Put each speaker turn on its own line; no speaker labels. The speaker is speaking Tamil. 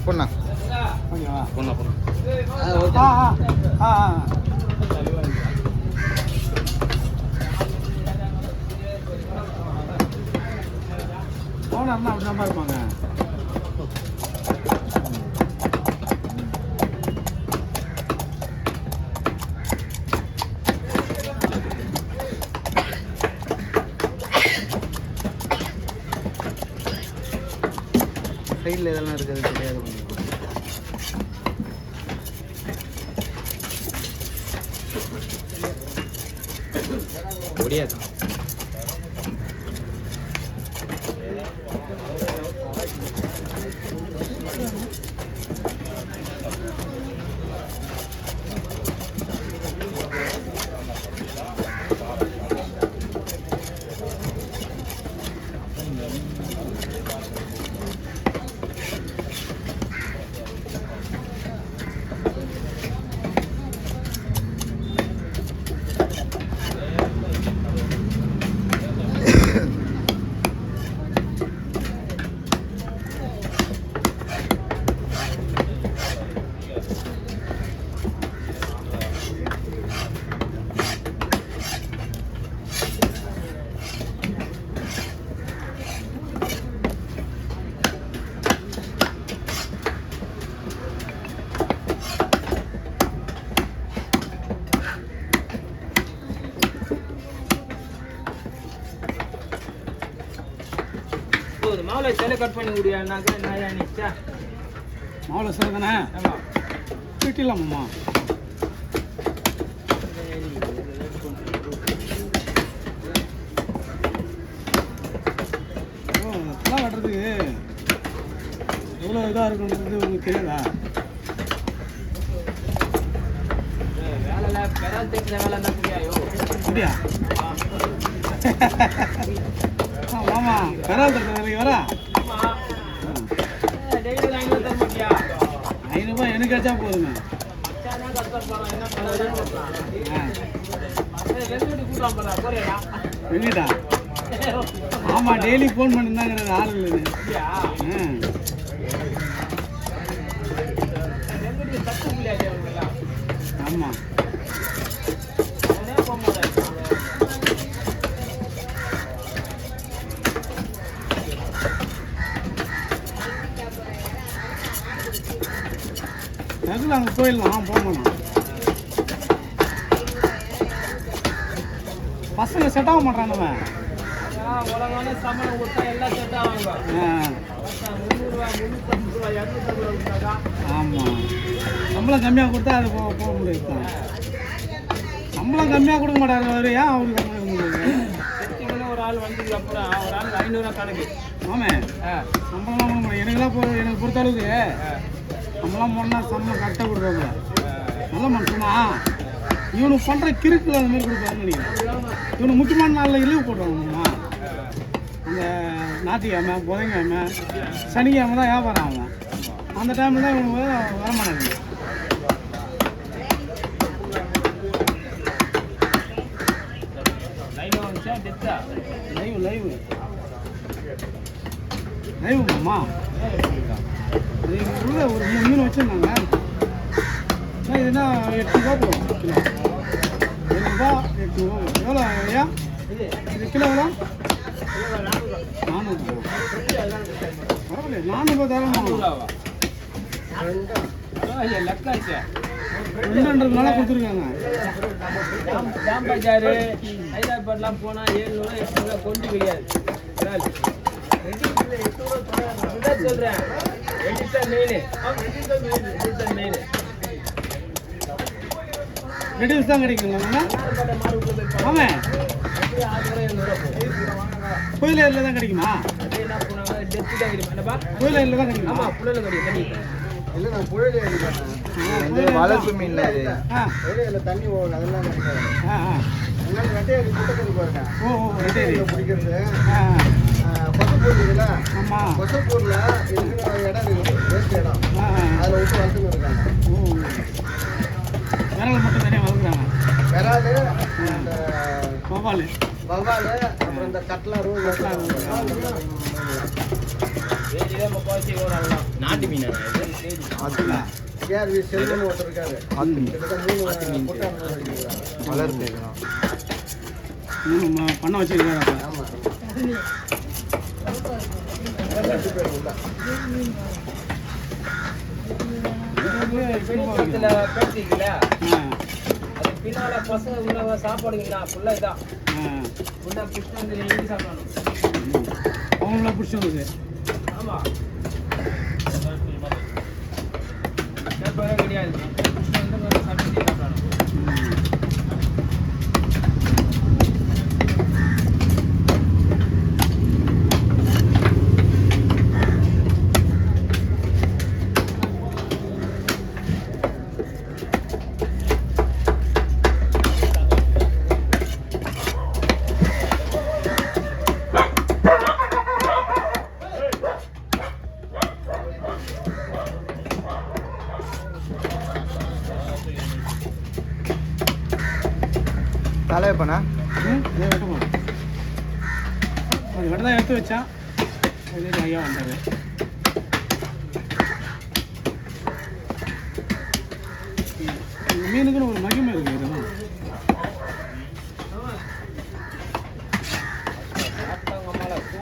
பொண்ணா
ஓகேவா
பொண்ணா பொண்ணா
ஓனர்னா அப்படி தான் இருப்பாங்க.
சைடில் இதெல்லாம் இருக்கிறது தெரியாது முடியாது.
மாவுளை சிலை கட் பண்ணி முடியாதுனாக்கா என்ன நிச்சா
மாவுளை சிலை தானே வெட்டிடலாமாம்மா? ஓ இதெல்லாம் வெட்டுறதுக்கு எவ்வளோ இதாக இருக்குன்றது உங்களுக்கு தெரியாதா?
வேலை பெறால் தைக்கிற வேலை தான் முடியாயோ
அப்படியா? ஆமா பெறால் தட்ட வேலைக்கு வரா? ₹500 எனக்கு கிடைச்சா போதுங்க. வெங்கடா ஆமா டெய்லி ஃபோன் பண்ணிருந்தாங்கிறது ஆள் இல்லைன்னு. ஆமா அதில் அங்கே போயிடலாம் போகணும். பசங்க செட் ஆக மாட்டானுங்க.
உலகம் சம்பளம் கொடுத்தா எல்லாம் செட் ஆவாங்க.
ஆமாம் சம்பளம் கம்மியாக கொடுத்தா அது போக முடியாது. சம்பளம் கம்மியாக கொடுக்க மாட்டாரு அவர். ஏன் அவருக்கு கொடுக்க முடியாது?
ஒரு ஆள் வந்ததுக்கு அப்புறம் ஒரு ஆள் ₹500 கணக்கு.
ஆமே சம்பளம்லாம் கொடுக்க முடியாது. எனக்குலாம் எனக்கு பொறுத்த அளவுக்கு நம்மளாம் போனால் சம்பளம் கரெக்டாக கொடுக்குறாங்க. நல்ல மனுஷனா இவனுக்கு பண்ணுற கிறுக்கில் அந்த மாதிரி கொடுப்பாருன்னு நினைக்கிறேன். இவனுக்கு முக்கியமான நாளில் லீவு போடுறாங்கம்மா. அந்த ஞாயிற்றுக்கிழமை புதன்கிழமை சனிக்கிழமை தான் வியாபாரம் ஆகும். அந்த டைமில் தான் இவனுக்கு வரமாட்டாங்க. லைவுமாம்மா உள்ள ஒரு 3 மீன் வச்சுருந்தாங்க. இதுனா ₹8 போகும் கிலோ. ₹7 8 எவ்வளோ ஐயா இது கிலோ எவ்வளோ? 400 பரவாயில்ல. 400 தரணும். 200 கொடுத்துருக்காங்க.
ஜாம்பஜாரு ஹைதராபாத்லாம் போனால் ₹700 ₹800 கொண்டு கிடையாது. சொல்றேன்
ரெடியூஸ் தான் கிடைக்குங்களா? ஆமாம் கோயிலில் தான் கிடைக்குமா? கோயிலில் தான் கிடைக்குமா?
ஆமாம் புழலில் கிடைக்கும்.
இல்லை நான் புழல் வளர்ப்பு மீன் தண்ணி போகணும் அதெல்லாம் வெட்டையாடி குட்டக்கறி பாருங்க. பிடிக்கிறது கொசப்பூர் இருக்குல்ல? ஆமாம் கொசப்பூரில் இருக்கிற இடம் இருக்குது வேஸ்ட் இடம். அதில் விட்டு வளர்த்துன்னு இருக்காங்க.
விரல் மட்டும் தனியாக வளர்க்குறாங்க.
விரால் அந்த
வவ்வால்
அப்புறம் இந்த கட்லா ரோல்
ஆட்டு மீன் இது
கேஆர்வி செல்வன் ஒருத்தர் இருக்காரு.
ஆத்து மீன்.
கிட்டத்தட்ட 3 கூட்டான் வச்சிருக்காரு.
வளர்த்து பண்ண வச்சுருக்காங்க.
ஆமா 2 பேர் உள்ள.
வெளிப்படத்துல பேசிக்கல அது பின்னால பசங்க உள்ள சாப்பாடுங்களா ஃபுல்லா இதான் ஃபுல்லா புஷ்டு வந்து எழுதி சாப்பிடணும்.
அவங்கள பிடிச்சது.
ஆமா கிடையாது புஷ்டு வந்து சாப்பிட்டு சாப்பிடணும்.
தலை வைப்பண்ணா.
அது வெட்ட தான் எடுத்து வச்சான். ஐயா வந்தாரு. மீனுக்குன்னு ஒரு மகிமை இருக்கு.